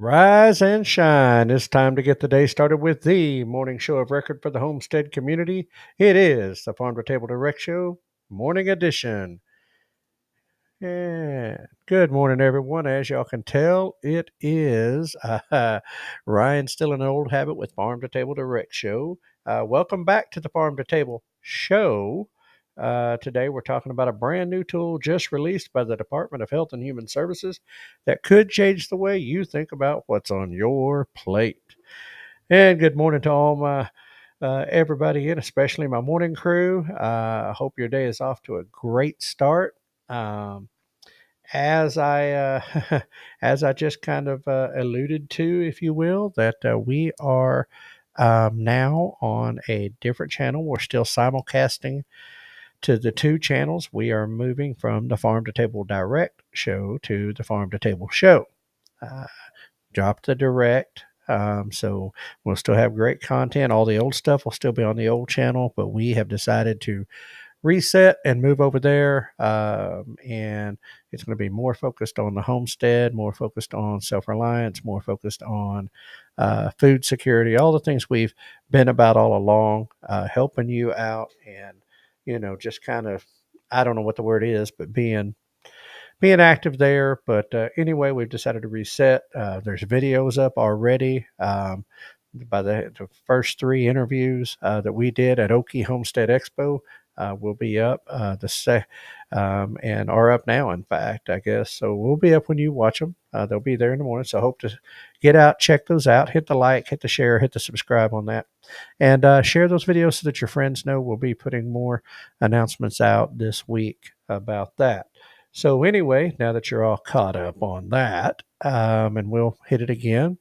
Rise and shine. It's time to get the day started with the morning show of record for the Homestead community. It is the Farm to Table Direct Show, morning edition. Yeah. Good morning, everyone. As y'all can tell, it is Ryan still in an old habit with Farm to Table Direct Show. Welcome back to the Farm to Table Show. Today, we're talking about a brand new tool just released by the Department of Health and Human Services that could change the way you think about what's on your plate. And good morning to all my everybody in, especially my morning crew. I hope your day is off to a great start. As I as I just kind of alluded to, if you will, that we are now on a different channel. We're still simulcasting to the two channels. We are moving from the Farm to Table Direct show to the Farm to Table Show. Uh, Drop the direct. So we'll still have great content. All the old stuff will still be on the old channel, but we have decided to reset and move over there. And it's going to be more focused on the homestead, more focused on self-reliance, more focused on food security, all the things we've been about all along, helping you out and, just kind of, I don't know what the word is, but being active there. But anyway, we've decided to reset. There's videos up already. By the first three interviews that we did at Okie Homestead Expo will be up and are up now, in fact, I guess. So we'll be up when you watch them. They'll be there in the morning. So I hope to get out, check those out, hit the like, hit the share, hit the subscribe on that, and share those videos so that your friends know. We'll be putting more announcements out this week about that. So anyway, now that you're all caught up on that, and we'll hit it again.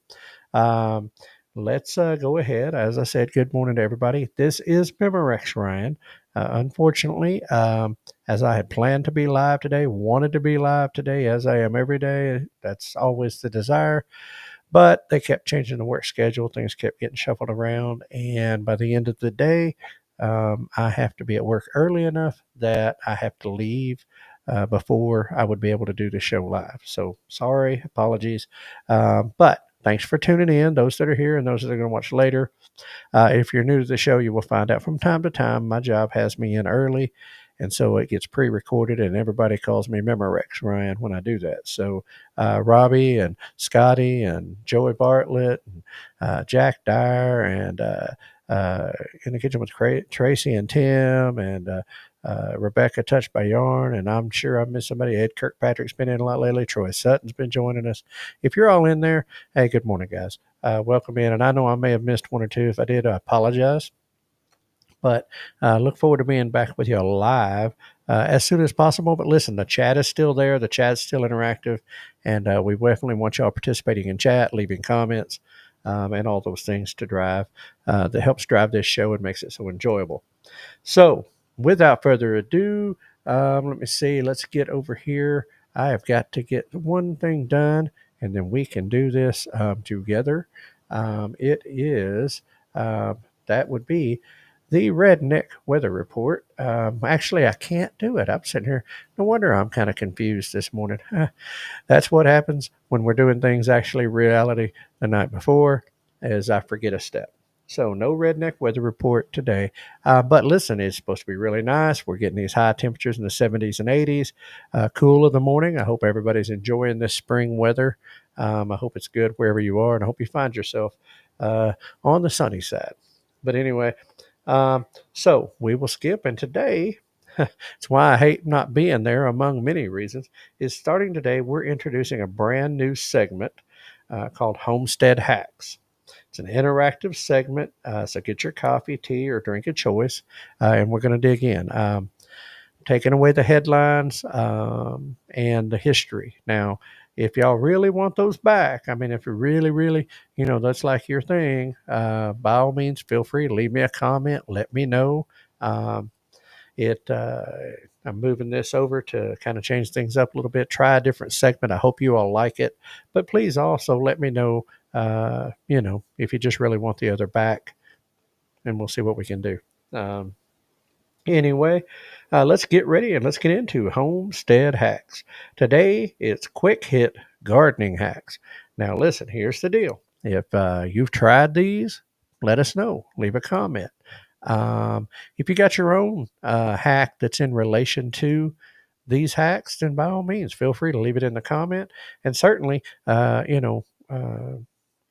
Um, let's go ahead. As I said, good morning to everybody. This is Memorex Ryan. Unfortunately, as I had planned to be live today, wanted to be live today, as I am every day. That's always the desire. But they kept changing the work schedule. Things kept getting shuffled around. And by the end of the day, I have to be at work early enough that I have to leave before I would be able to do the show live. So sorry, apologies. But thanks for tuning in, those that are here and those that are going to watch later. If you're new to the show, you will find out from time to time my job has me in early, and so it gets pre-recorded, and everybody calls me Memorex Ryan when I do that. So Robbie and Scotty and Joey Bartlett and Jack Dyer and in the kitchen with Tracy and Tim and Rebecca Touched by Yarn, and I'm sure I've missed somebody. Ed Kirkpatrick's been in a lot lately. Troy Sutton's been joining us. If you're all in there, hey, good morning, guys. Welcome in. And I know I may have missed one or two. If I did, I apologize. But look forward to being back with you live as soon as possible. But listen, the chat is still there. The chat's still interactive. And we definitely want y'all participating in chat, leaving comments, and all those things to drive that helps drive this show and makes it so enjoyable. So without further ado, let me see. Let's get over here. I have got to get one thing done, and then we can do this together. It is, that would be the Redneck Weather Report. Actually, I can't do it. I'm sitting here. No wonder I'm kind of confused this morning. That's what happens when we're doing things actually reality the night before, is I forget a step. So no Redneck Weather Report today. But listen, it's supposed to be really nice. We're getting these high temperatures in the 70s and 80s. Cool of the morning. I hope everybody's enjoying this spring weather. I hope it's good wherever you are, and I hope you find yourself on the sunny side. But anyway, so we will skip. And today, it's why I hate not being there, among many reasons, is starting today, we're introducing a brand new segment called Homestead Hacks. It's an interactive segment, so get your coffee, tea, or drink of choice, and we're going to dig in. Taking away the headlines and the history. Now, if y'all really want those back, I mean, if you really, that's like your thing, by all means, feel free to leave me a comment. Let me know. Um, I'm moving this over to kind of change things up a little bit, try a different segment. I hope you all like it, but please also let me know, if you just really want the other back, and we'll see what we can do. Anyway, let's get ready and let's get into homestead hacks. Today, it's quick hit gardening hacks. Now, listen, here's the deal. If you've tried these, let us know. Leave a comment. If you got your own hack that's in relation to these hacks, then by all means, feel free to leave it in the comment. And certainly,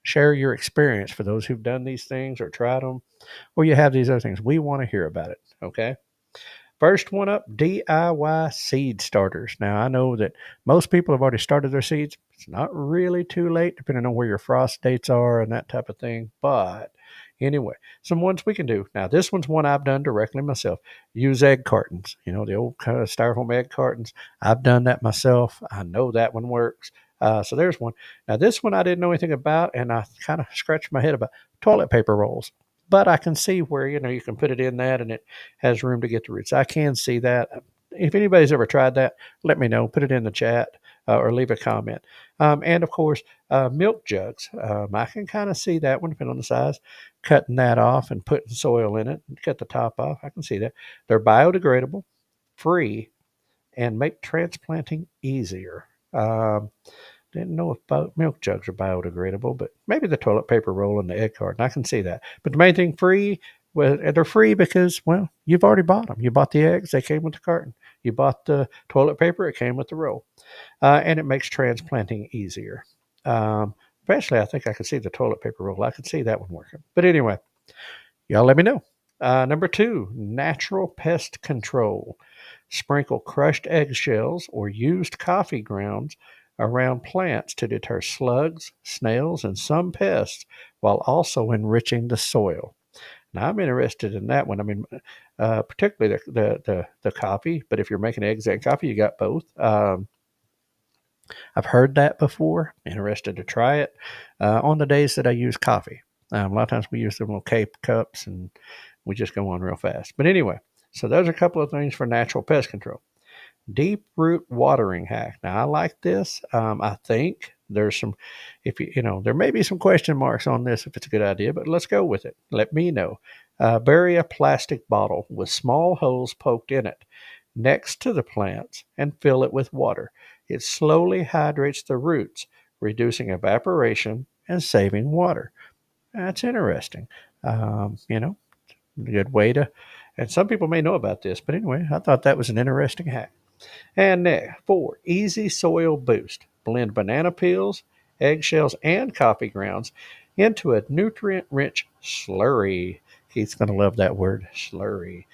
share your experience for those who've done these things or tried them, or you have these other things. We want to hear about it. Okay. First one up, DIY seed starters. Now, I know that most people have already started their seeds. It's not really too late, depending on where your frost dates are and that type of thing. But anyway, some ones we can do. Now, this one's one I've done directly myself. Use egg cartons, the old kind of styrofoam egg cartons. I've done that myself. I know that one works. So there's one. Now, this one I didn't know anything about, and I kind of scratched my head about toilet paper rolls. But I can see where, you can put it in that and it has room to get the roots. I can see that. If anybody's ever tried that, let me know. Put it in the chat or leave a comment. And of course, milk jugs. I can kind of see that one, depending on the size. Cutting that off and putting soil in it. Cut the top off. I can see that. They're biodegradable, free, and make transplanting easier. Didn't know if milk jugs are biodegradable, but maybe the toilet paper roll and the egg carton. I can see that. But the main thing, free. Well, they're free because, well, you've already bought them. You bought the eggs, they came with the carton. You bought the toilet paper, it came with the roll. And it makes transplanting easier. Especially, I think I could see the toilet paper roll. I could see that one working. But anyway, y'all let me know. Number 2, natural pest control. Sprinkle crushed eggshells or used coffee grounds around plants to deter slugs, snails, and some pests while also enriching the soil. Now, I'm interested in that one. I mean, particularly the coffee, but if you're making eggs and coffee, you got both. I've heard that before. Interested to try it on the days that I use coffee. A lot of times we use the little Cape cups and we just go on real fast. But anyway, so those are a couple of things for natural pest control. Deep root watering hack. Now, I like this. I think there's some, if there may be some question marks on this if it's a good idea, but let's go with it. Let me know. Bury a plastic bottle with small holes poked in it next to the plants and fill it with water. It slowly hydrates the roots, reducing evaporation and saving water. That's interesting. A good way to, and some people may know about this, but anyway, I thought that was an interesting hack. And next, 4, easy soil boost. Blend banana peels, eggshells, and coffee grounds into a nutrient-rich slurry. Keith's going to love that word, slurry.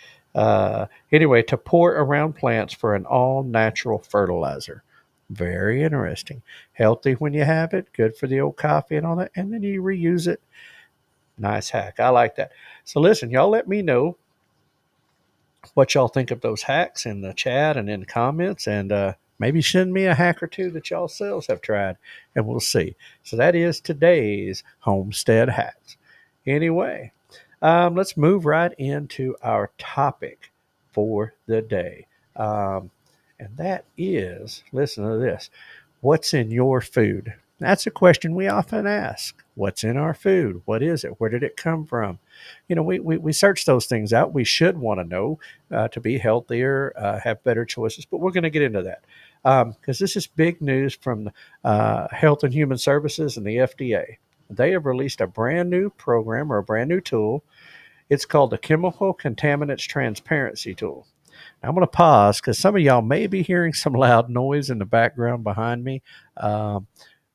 Anyway, to pour around plants for an all-natural fertilizer. Very interesting. Healthy when you have it, good for the old coffee and all that, and then you reuse it. Nice hack. I like that. So listen, y'all let me know what y'all think of those hacks in the chat and in the comments, and maybe send me a hack or two that y'all selves have tried, and we'll see. So that is today's homestead hacks. Anyway, let's move right into our topic for the day. And that is, listen to this, what's in your food? That's a question we often ask. What's in our food? What is it? Where did it come from? We search those things out. We should want to know to be healthier, have better choices, but we're going to get into that because this is big news from Health and Human Services and the FDA. They have released a brand new program or a brand new tool. It's called the Chemical Contaminants Transparency Tool. Now, I'm going to pause because some of y'all may be hearing some loud noise in the background behind me. Um,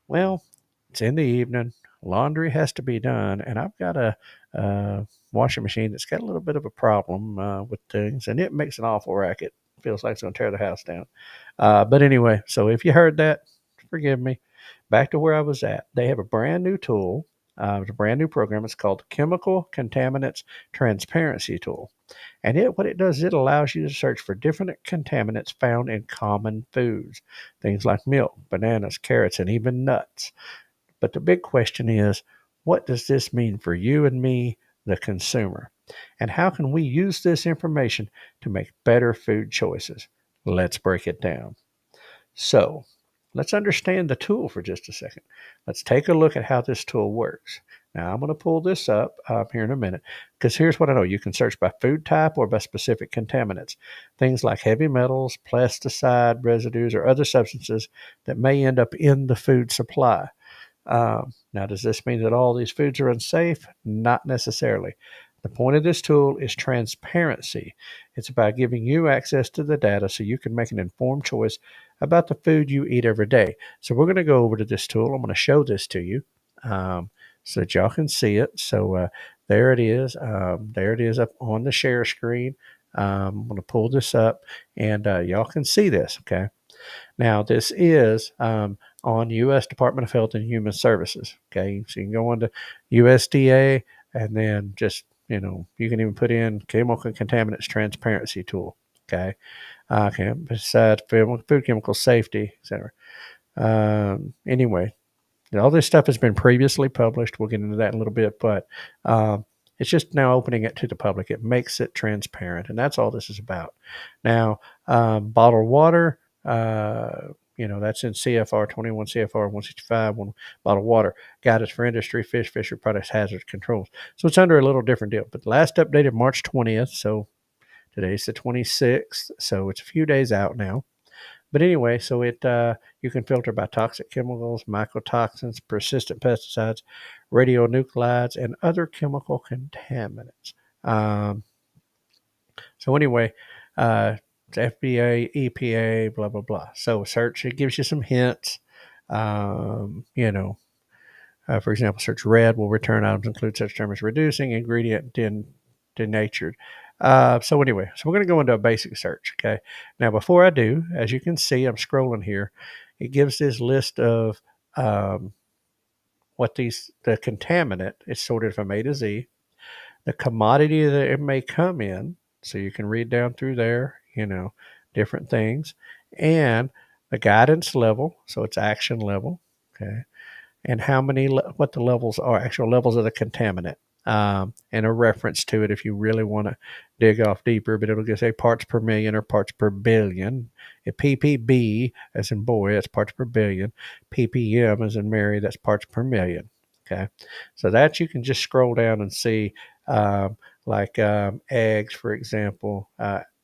well, it's in the evening. Laundry has to be done, and I've got a washing machine that's got a little bit of a problem with things, and it makes an awful racket. Feels like it's going to tear the house down. But anyway, so if you heard that, forgive me. Back to where I was at. They have a brand new tool. It's a brand new program. It's called Chemical Contaminants Transparency Tool. And what it does is it allows you to search for different contaminants found in common foods, things like milk, bananas, carrots, and even nuts. But the big question is, what does this mean for you and me, the consumer? And how can we use this information to make better food choices? Let's break it down. So let's understand the tool for just a second. Let's take a look at how this tool works. Now I'm going to pull this up here in a minute because here's what I know. You can search by food type or by specific contaminants. Things like heavy metals, pesticide residues, or other substances that may end up in the food supply. Now, does this mean that all these foods are unsafe? Not necessarily. The point of this tool is transparency. It's about giving you access to the data so you can make an informed choice about the food you eat every day. So we're going to go over to this tool. I'm going to show this to you so that y'all can see it. So there it is. There it is up on the share screen. I'm going to pull this up and y'all can see this, okay? Now, this is on U.S. Department of Health and Human Services. Okay, so you can go on to USDA and then just, you can even put in chemical contaminants transparency tool. Okay, besides food chemical safety, etc. Anyway, all this stuff has been previously published. We'll get into that in a little bit, but it's just now opening it to the public. It makes it transparent, and that's all this is about. Now, bottled water, that's in CFR 21 CFR 165, bottled water, guidance for industry, fishery products, hazard controls. So it's under a little different deal. But last updated March 20th, so today's the 26th, so it's a few days out now. But anyway, so you can filter by toxic chemicals, mycotoxins, persistent pesticides, radionuclides, and other chemical contaminants. So anyway, it's FBA, EPA, blah blah blah. So search, it gives you some hints. For example, search red will return items include such terms as reducing, ingredient, denatured. So anyway, so we're going to go into a basic search. Okay. Now, before I do, as you can see, I'm scrolling here. It gives this list of what the contaminant is sorted from A to Z, the commodity that it may come in. So you can read down through there, different things, and the guidance level. So it's action level. Okay. And what the levels are, actual levels of the contaminant, and a reference to it if you really want to dig off deeper. But it'll just say parts per million or parts per billion. A ppb, as in boy, that's parts per billion. ppm, as in Mary, that's parts per million. Okay, so that you can just scroll down and see, like eggs, for example,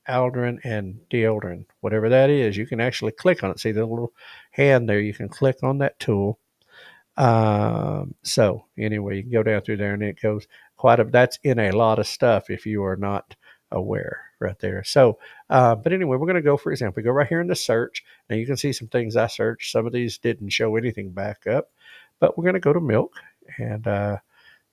aldrin and deodorant, whatever that is. You can actually click on it. See the little hand there? You can click on that tool. So anyway, you can go down through there and it goes that's in a lot of stuff if you are not aware right there. So, but anyway, we're going to go, for example, go right here in the search. Now you can see some things I searched. Some of these didn't show anything back up, but we're going to go to milk and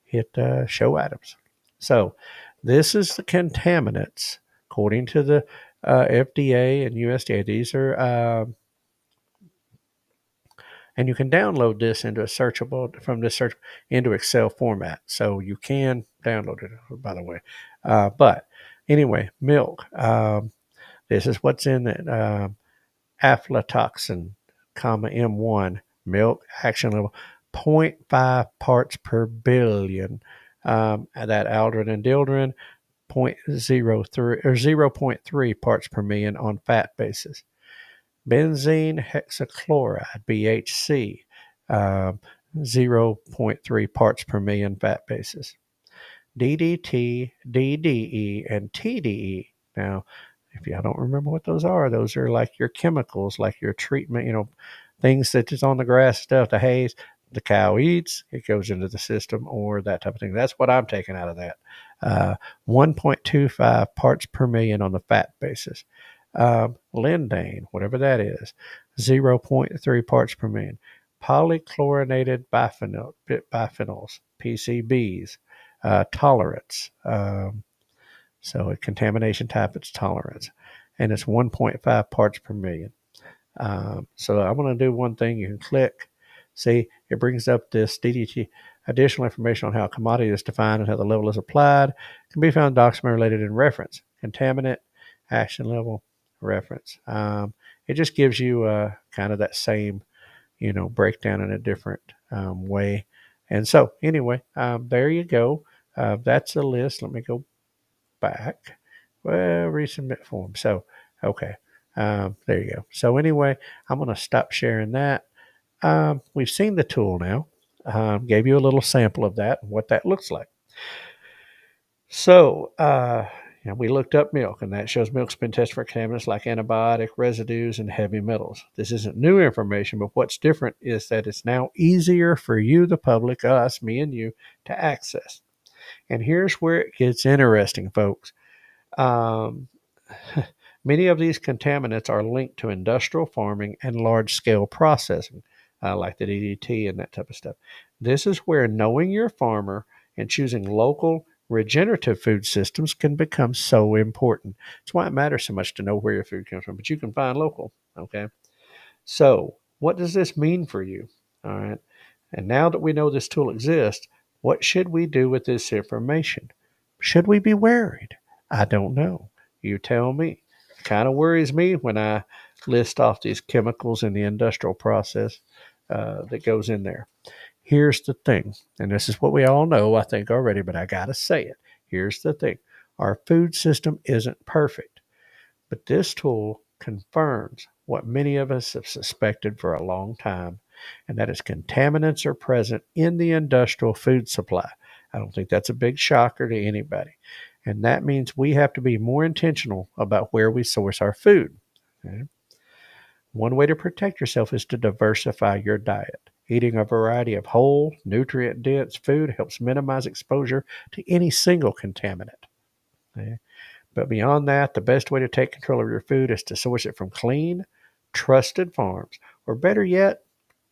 hit show items. So this is the contaminants according to the FDA and USDA. These are and you can download this into from this search into Excel format. So you can download it, by the way. But anyway, milk. This is what's in it. Aflatoxin, M1, milk action level, 0.5 parts per billion. That aldrin and dildrin, 0.03 or 0.3 parts per million on fat basis. Benzene hexachloride, BHC, 0.3 parts per million fat basis. DDT, DDE, and TDE. Now, if y'all don't remember what those are like your chemicals, like your treatment, things that is on the grass stuff, the hays, the cow eats, it goes into the system or that type of thing. That's what I'm taking out of that. 1.25 parts per million on the fat basis. Lindane, whatever that is, 0.3 parts per million. Polychlorinated biphenyls, PCBs, tolerance. So a contamination type, it's tolerance. And it's 1.5 parts per million. So I'm going to do one thing. You can click. See, it brings up this DDT. Additional information on how a commodity is defined and how the level is applied can be found document related in reference. Contaminant, action level, reference. It just gives you kind of that same, breakdown in a different way. And so anyway, there you go. That's a list. Let me go back. Well, resubmit form. So, okay. There you go. So anyway, I'm going to stop sharing that. We've seen the tool now. Gave you a little sample of that and what that looks like. So, we looked up milk, and that shows milk's been tested for contaminants like antibiotic residues and heavy metals. This isn't new information, but what's different is that it's now easier for you, the public, us, me and you, to access. And here's where it gets interesting, folks. Um, Many of these contaminants are linked to industrial farming and large-scale processing, like the DDT and that type of stuff. This is where knowing your farmer and choosing local regenerative food systems can become so important. That's why it matters so much to know where your food comes from, but you can find local, okay? So what does this mean for you? All right. And now that we know this tool exists, what should we do with this information? Should we be worried? I don't know. You tell me. It kind of worries me when I list off these chemicals in the industrial process that goes in there. Here's the thing, and this is what we all know, I think, already, but I got to say it. Here's the thing. Our food system isn't perfect, but this tool confirms what many of us have suspected for a long time, and that is contaminants are present in the industrial food supply. I don't think that's a big shocker to anybody. And that means we have to be more intentional about where we source our food. Okay? One way to protect yourself is to diversify your diet. Eating a variety of whole, nutrient-dense food helps minimize exposure to any single contaminant. Okay? But beyond that, the best way to take control of your food is to source it from clean, trusted farms, or better yet,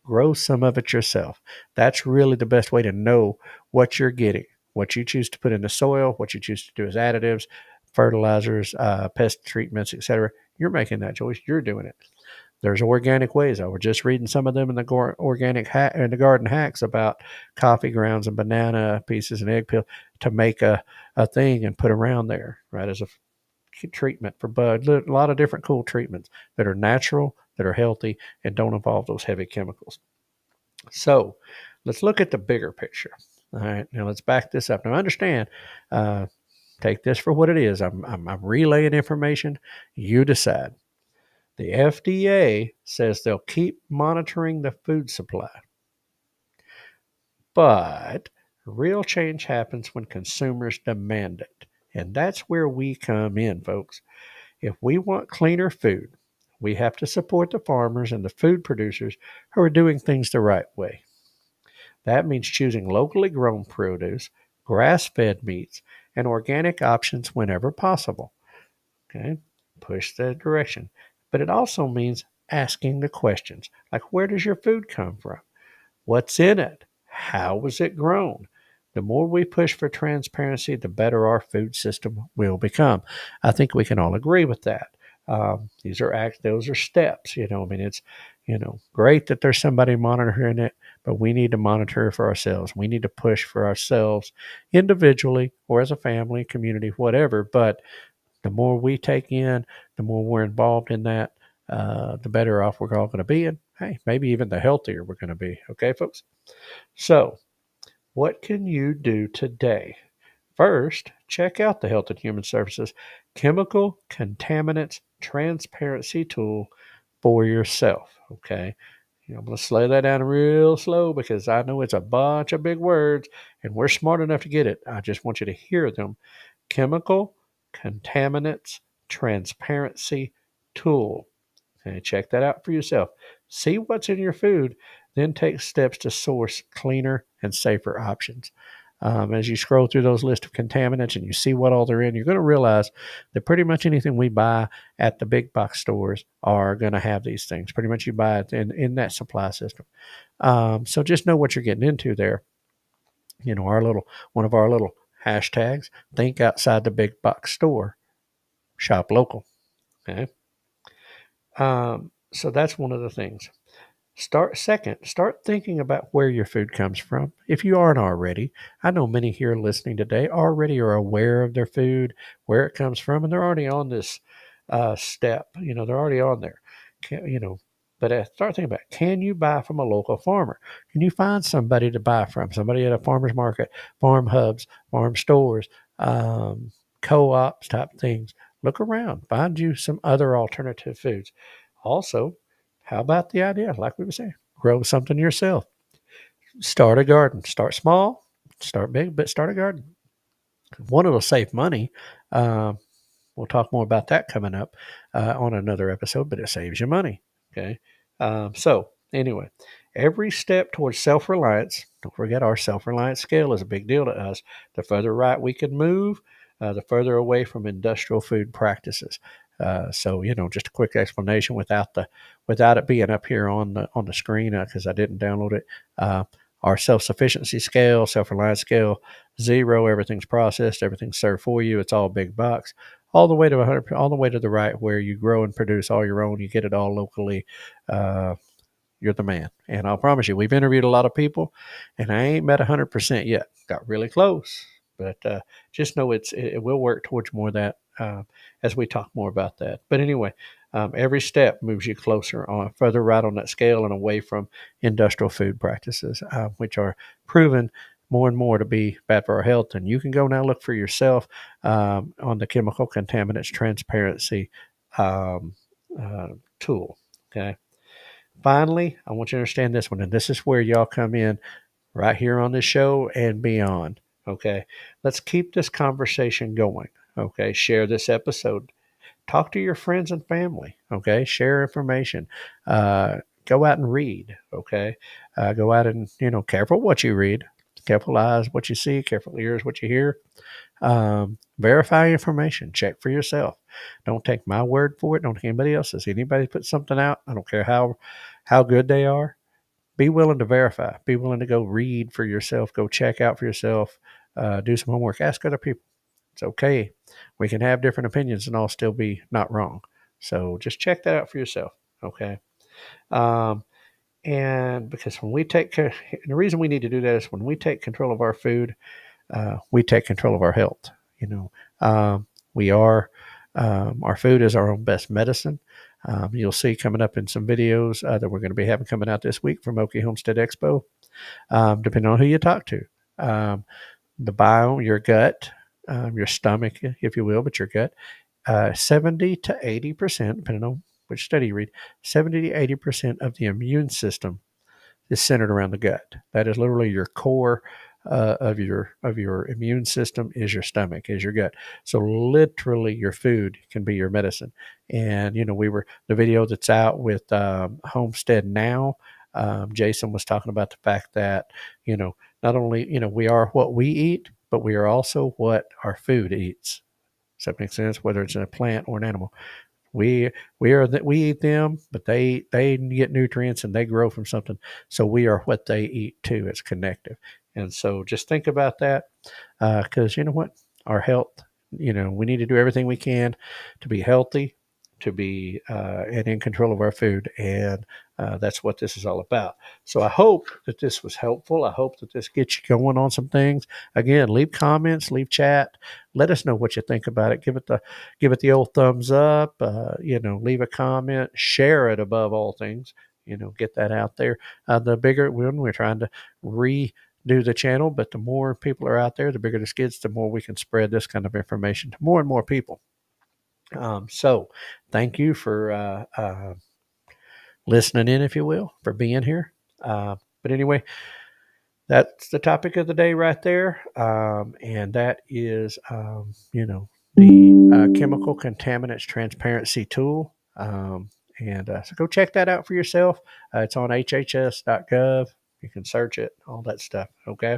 grow some of it yourself. That's really the best way to know what you're getting. What you choose to put in the soil, what you choose to do as additives, fertilizers, pest treatments, etc. You're making that choice. You're doing it. There's organic ways. I was just reading some of them in the in the garden hacks about coffee grounds and banana pieces and egg peel to make a thing and put around there, right, as a treatment for bugs. A lot of different cool treatments that are natural, that are healthy, and don't involve those heavy chemicals. So let's look at the bigger picture. All right, now let's back this up. Now understand, take this for what it is. I'm relaying information. You decide. The FDA says they'll keep monitoring the food supply. But real change happens when consumers demand it. And that's where we come in, folks. If we want cleaner food, we have to support the farmers and the food producers who are doing things the right way. That means choosing locally grown produce, grass-fed meats, and organic options whenever possible. Okay? Push that direction. But it also means asking the questions, like where does your food come from? What's in it? How was it grown? The more we push for transparency, the better our food system will become. I think we can all agree with that. Those are steps. I mean, it's great that there's somebody monitoring it, but we need to monitor for ourselves. We need to push for ourselves individually or as a family, community, whatever. But the more we take in, the more we're involved in that, the better off we're all going to be. And hey, maybe even the healthier we're going to be. Okay, folks? So, what can you do today? First, check out the Health and Human Services Chemical Contaminants Transparency Tool for yourself. Okay? I'm going to slow that down real slow because I know it's a bunch of big words and we're smart enough to get it. I just want you to hear them. Chemical Contaminants Transparency Tool. Okay, check that out for yourself. See what's in your food, then take steps to source cleaner and safer options. As you scroll through those lists of contaminants and you see what all they're in, you're going to realize that pretty much anything we buy at the big box stores are going to have these things. Pretty much you buy it in that supply system. So just know what you're getting into there. One of our little hashtags, think outside the big box store, shop local. Okay. So that's one of the things. Start thinking about where your food comes from. If you aren't already, I know many here listening today already are aware of their food, where it comes from, and they're already on this step. They're already on there. But start thinking about, can you buy from a local farmer? Can you find somebody to buy from? Somebody at a farmer's market, farm hubs, farm stores, co-ops type things. Look around. Find you some other alternative foods. Also, how about the idea, like we were saying, grow something yourself? Start a garden. Start small, start big, but start a garden. One, it'll save money. Um, we'll talk more about that coming up on another episode, but it saves you money. Okay. So, anyway, every step towards self reliance, don't forget our self reliance scale is a big deal to us. The further right we can move, the further away from industrial food practices. So, just a quick explanation without it being up here on the screen because I didn't download it. Our self-sufficiency scale, self-reliance scale, 0, everything's processed, everything's served for you. It's all big box all the way to 100, all the way to the right where you grow and produce all your own. You get it all locally. Uh, you're the man. And I'll promise you, we've interviewed a lot of people, and I ain't met 100% yet. Got really close, but just know it will work towards more of that as we talk more about that. But anyway, every step moves you closer further right on that scale and away from industrial food practices, which are proven more and more to be bad for our health. And you can go now look for yourself on the chemical contaminants transparency um, tool. Okay. Finally, I want you to understand this one, and this is where y'all come in right here on this show and beyond. Okay. Let's keep this conversation going. Okay. Share this episode. Talk to your friends and family. Okay. Share information. Go out and read. Okay. Go out and, careful what you read. Careful eyes what you see. Careful ears what you hear. Verify information. Check for yourself. Don't take my word for it. Don't take anybody else's. Anybody put something out, I don't care how good they are. Be willing to verify. Be willing to go read for yourself. Go check out for yourself. Do some homework. Ask other people. It's okay. We can have different opinions and all still be not wrong. So just check that out for yourself. Okay. Um, and because when we take care, the reason we need to do that is when we take control of our food, we take control of our health. We are our food is our own best medicine. You'll see coming up in some videos that we're going to be having coming out this week from Okie Homestead Expo, depending on who you talk to. The biome, your gut, your stomach, if you will, but your gut, 70 to 80%, depending on which study you read, 70 to 80% of the immune system is centered around the gut. That is literally your core of your immune system is your stomach, is your gut. So literally, your food can be your medicine. And we were the video that's out with Homestead now. Jason was talking about the fact that not only we are what we eat, but we are also what our food eats. Does that make sense? Whether it's a plant or an animal. We we eat them, but they get nutrients and they grow from something. So we are what they eat too. It's connective, and so just think about that because you know what, our health. We need to do everything we can to be healthy, to be and in control of our food, and that's what this is all about. So I hope that this was helpful. I hope that this gets you going on some things. Again, leave comments, leave chat. Let us know what you think about it. Give it the old thumbs up. Leave a comment. Share it above all things. Get that out there. The bigger one, we're trying to redo the channel, but the more people are out there, the bigger this gets, the more we can spread this kind of information to more and more people. So thank you for listening in, if you will, for being here. But anyway, that's the topic of the day right there. And that is, the chemical contaminants transparency tool. So go check that out for yourself. It's on hhs.gov. You can search it, all that stuff. Okay.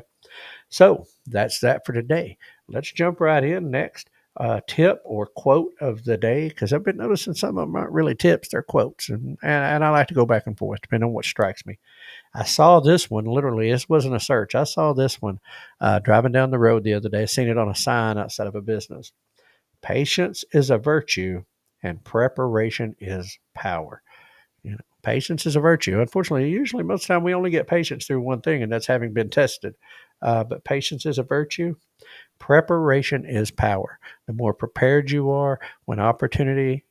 So that's that for today. Let's jump right in next. Tip or quote of the day, because I've been noticing some of them aren't really tips, they're quotes. And I like to go back and forth depending on what strikes me. I saw this one, literally, this wasn't a search. I saw this one driving down the road the other day, seen it on a sign outside of a business. Patience is a virtue and preparation is power. Patience is a virtue. Unfortunately, usually most of the time we only get patience through one thing, and that's having been tested. But patience is a virtue. Preparation is power. The more prepared you are when opportunity,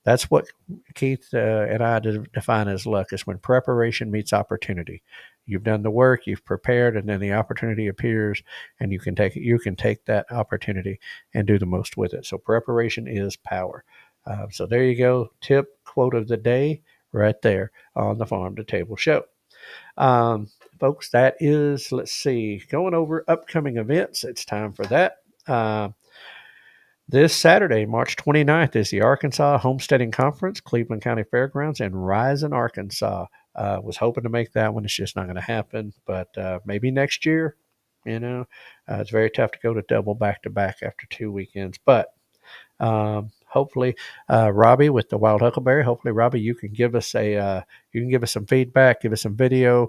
that's what Keith and I define as luck, is when preparation meets opportunity. You've done the work, you've prepared, and then the opportunity appears, and you can take that opportunity and do the most with it. So preparation is power. So there you go. Tip, quote of the day, right there on the Farm to Table Show. Um, Folks, that is, let's see, going over upcoming events. It's time for that. This Saturday, March 29th, is the Arkansas Homesteading Conference, Cleveland County Fairgrounds in Rising, Arkansas. Was hoping to make that one. It's just not going to happen, but maybe next year. It's very tough to go to double back to back after 2 weekends, but hopefully, Robbie with the Wild Huckleberry. Hopefully, Robbie, you can give us some feedback, give us some video,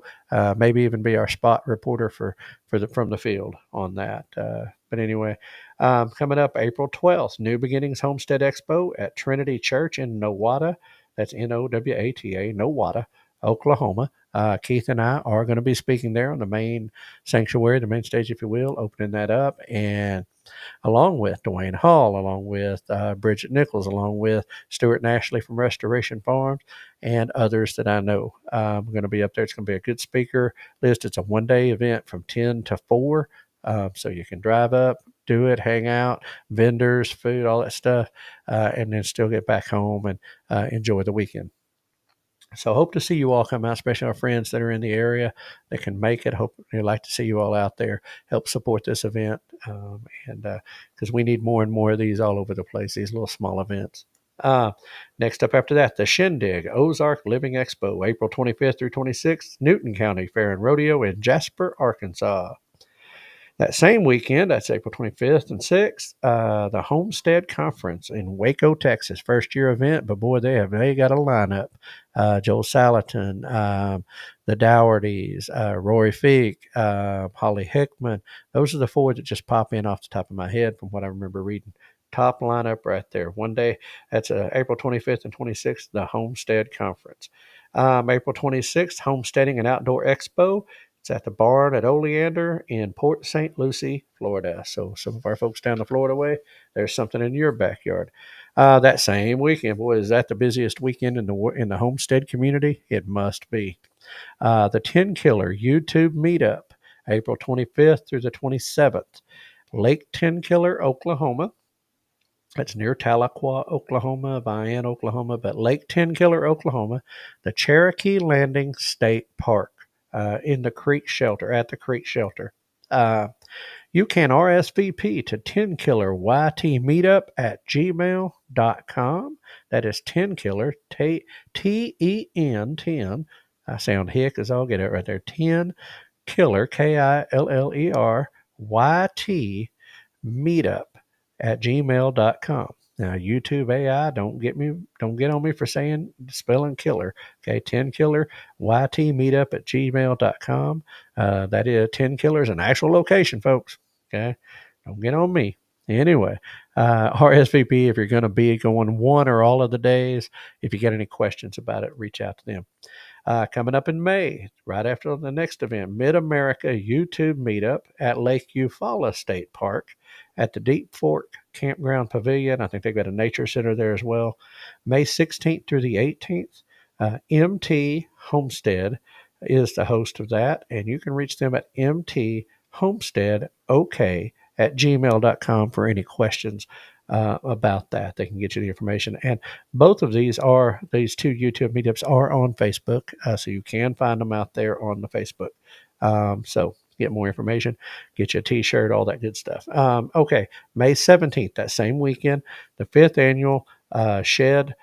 maybe even be our spot reporter from the field on that. But anyway, coming up April 12th, New Beginnings Homestead Expo at Trinity Church in Nowata. That's Nowata, Nowata, Oklahoma. Keith and I are going to be speaking there on the main sanctuary, the main stage, if you will, opening that up, and along with Dwayne Hall, along with Bridget Nichols, along with Stuart and Ashley from Restoration Farms, and others that I know. I'm going to be up there. It's going to be a good speaker list. It's a one-day event from 10 to 4, so you can drive up, do it, hang out, vendors, food, all that stuff, and then still get back home and enjoy the weekend. So hope to see you all come out, especially our friends that are in the area that can make it. Hope we'd like to see you all out there, help support this event, and because we need more and more of these all over the place, these little small events. Next up after that, the Shindig Ozark Living Expo, April 25th through 26th, Newton County Fair and Rodeo in Jasper, Arkansas. That same weekend, that's April 25th and 6th, the Homestead Conference in Waco, Texas. First year event, but boy, they got a lineup. Joel Salatin, the Doughertys, Rory Feek, Holly Hickman. Those are the 4 that just pop in off the top of my head from what I remember reading. Top lineup right there. One day, that's April 25th and 26th, the Homestead Conference. April 26th, Homesteading and Outdoor Expo. It's at the barn at Oleander in Port St. Lucie, Florida. So some of our folks down the Florida way, there's something in your backyard. That same weekend, boy, is that the busiest weekend in the homestead community? It must be. The 10 Killer YouTube Meetup, April 25th through the 27th, Lake 10 Killer, Oklahoma. That's near Tahlequah, Oklahoma, Vian, Oklahoma, but Lake 10 Killer, Oklahoma, the Cherokee Landing State Park. In the Creek Shelter, at the Creek Shelter. You can RSVP to 10 Killer YT Meetup at gmail.com. That is 10 Killer, T-E-N, 10. I sound hick as I'll get it right there. 10 Killer, Killer, YT Meetup at gmail.com. Now, YouTube AI, don't get on me for spelling killer. Okay, 10 Killer YT Meetup at gmail.com. That is 10 Killers, an actual location, folks. Okay, don't get on me. Anyway, RSVP if you're going to be going one or all of the days. If you get any questions about it, reach out to them. Coming up in May, right after the next event, Mid-America YouTube Meetup at Lake Eufaula State Park at the Deep Fork Campground Pavilion. I think they've got a nature center there as well. May 16th through the 18th. MT Homestead is the host of that, and you can reach them at mthomesteadok@gmail.com for any questions about that. They can get you the information. And both of these two YouTube meetups are on Facebook, so you can find them out there on the Facebook. So get more information, get you a t-shirt, all that good stuff. Okay, May 17th, that same weekend, the 5th annual Shed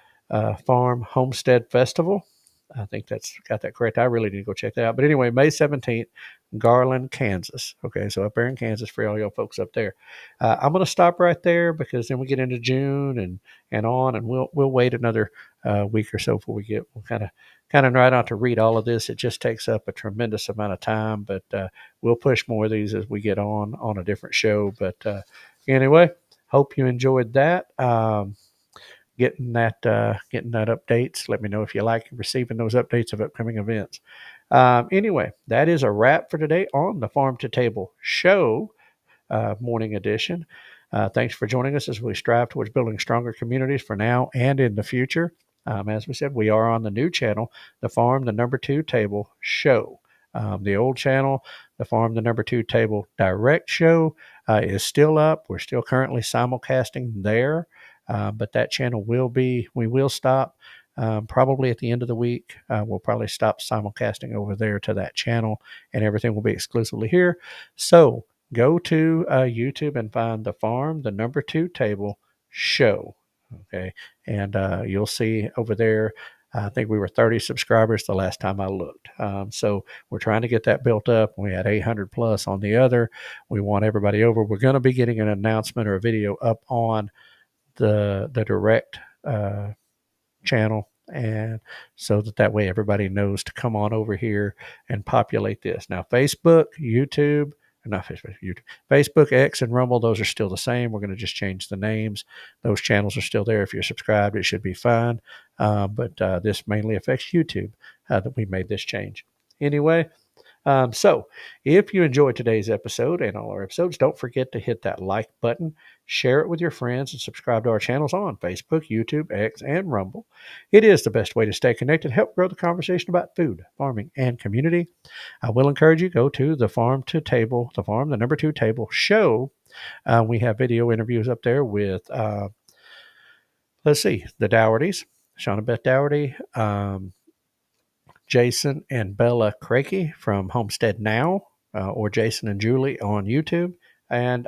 Farm Homestead Festival. I think that's got that correct. I really need to go check that out. But anyway, May 17th, Garland, Kansas. Okay, so up there in Kansas for all y'all folks up there. I'm going to stop right there because then we get into June and on, and we'll wait another week or so before we'll kind of try not to read all of this. It just takes up a tremendous amount of time, but we'll push more of these as we get on a different show. But anyway, hope you enjoyed that. Getting that updates. Let me know if you like receiving those updates of upcoming events. Anyway, that is a wrap for today on the Farm to Table Show, morning edition. Thanks for joining us as we strive towards building stronger communities for now and in the future. As we said, we are on the new channel, the Farm, the Number 2 Table Show. The old channel, the Farm, the Number 2 Table Direct Show, is still up. We're still currently simulcasting there. But that channel we will stop Probably at the end of the week, we'll probably stop simulcasting over there to that channel, and everything will be exclusively here. So go to YouTube and find the Farm2Table Show. Okay, and you'll see over there. I think we were 30 subscribers the last time I looked. So we're trying to get that built up. We had 800 plus on the other. We want everybody over. We're going to be getting an announcement or a video up on the direct channel, and so that way everybody knows to come on over here and populate this. Now Facebook, YouTube, not Facebook, YouTube, Facebook, X, and Rumble, those are still the same. We're going to just change the names. Those channels are still there. If you're subscribed, it should be fine. But this mainly affects YouTube, that we made this change. Anyway, so if you enjoyed today's episode and all our episodes, don't forget to hit that like button, share it with your friends, and subscribe to our channels on Facebook, YouTube, X, and Rumble. It is the best way to stay connected, help grow the conversation about food, farming, and community. I will encourage you, go to the Farm2Table, the Farm, the number 2 Table Show. We have video interviews up there with, let's see, the Doughertys, Shauna Beth Dougherty, Jason and Bella Crakey from Homestead Now, or Jason and Julie on YouTube, and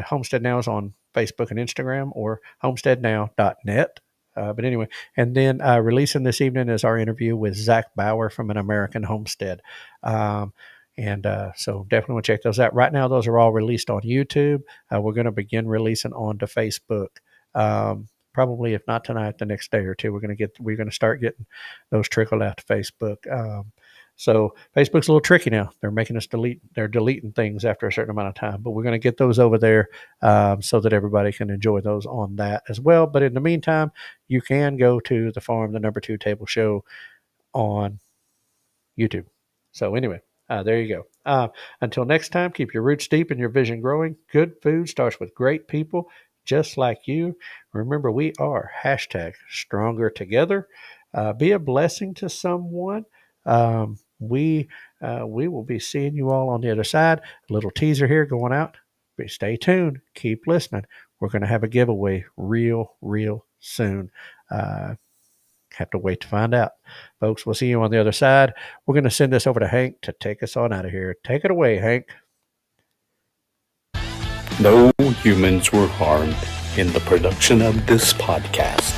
Homestead Now is on Facebook and Instagram, or homesteadnow.net. But anyway, and then releasing this evening is our interview with Zach Bauer from An American Homestead. So definitely want to check those out. Right now, those are all released on YouTube. We're going to begin releasing onto Facebook. Probably, if not tonight, the next day or two, we're going to start getting those trickled out to Facebook. So Facebook's a little tricky now. They're making us they're deleting things after a certain amount of time, but we're going to get those over there so that everybody can enjoy those on that as well. But in the meantime, you can go to the Farm, the number 2 Table Show on YouTube. So anyway, there you go. Until next time, keep your roots deep and your vision growing. Good food starts with great people just like you. Remember, we are #stronger together. Be a blessing to someone. We will be seeing you all on the other side. A little teaser here going out. But stay tuned. Keep listening. We're going to have a giveaway real soon. Have to wait to find out. Folks, we'll see you on the other side. We're going to send this over to Hank to take us on out of here. Take it away, Hank. No humans were harmed in the production of this podcast.